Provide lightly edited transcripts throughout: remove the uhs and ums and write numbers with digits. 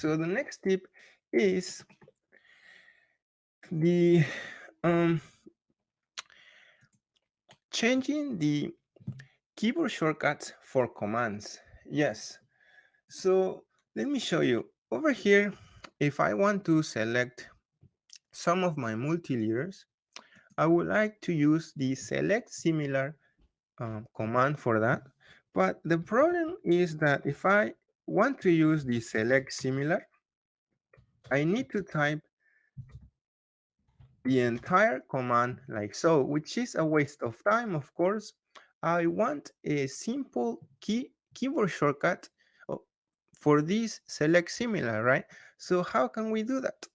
So the next tip is the changing the keyboard shortcuts for commands. Yes. So let me show you. Over here, if I want to select some of my multi-leaders, I would like to use the select similar command for that. But the problem is that if I want to use the select similar, I need to type the entire command like so, which is a waste of time, of course. I want a simple keyboard shortcut for this select similar, right? So how can we do that?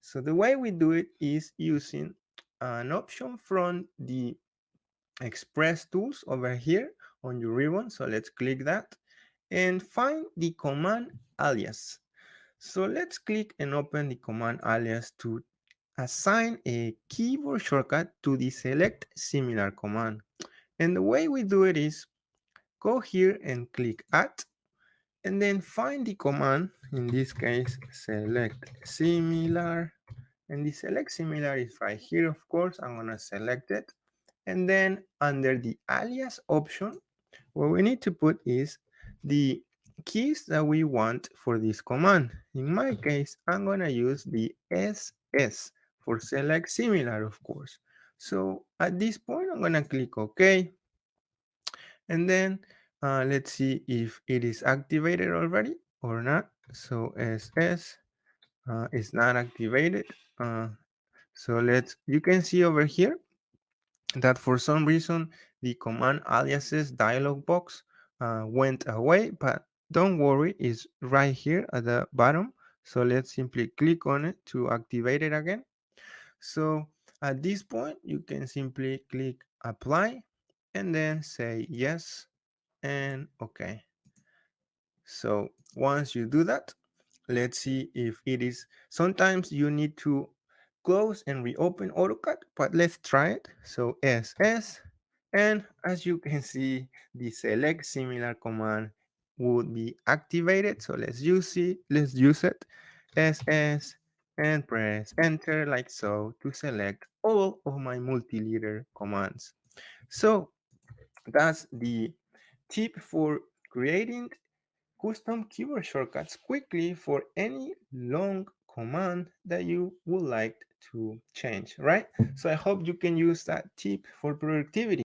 So the way we do it is using an option from the Express tools over here on your ribbon. So let's click that and find the command alias. So let's click and open the command alias to assign a keyboard shortcut to the select similar command. And the way we do it is go here and click add and then find the command, in this case select similar, and the select similar is right here. Of course, I'm gonna select it, and then under the alias option, what we need to put is the keys that we want for this command. In my case, I'm gonna use the SS for select similar, of course. So at this point, I'm gonna click OK, and then let's see if it is activated already or not. So SS is not activated. So you can see over here that for some reason the command aliases dialog box went away, but don't worry, it's right here at the bottom. So let's simply click on it to activate it again. So at this point, you can simply click apply and then say yes and okay. So once you do that, let's see if it is. Sometimes you need to close and reopen AutoCAD, but let's try it. So SS, and as you can see, the select similar command would be activated. So let's use it. SS and press enter like so to select all of my multi-leader commands. So that's the tip for creating custom keyboard shortcuts quickly for any long command that you would like to change, right? So I hope you can use that tip for productivity.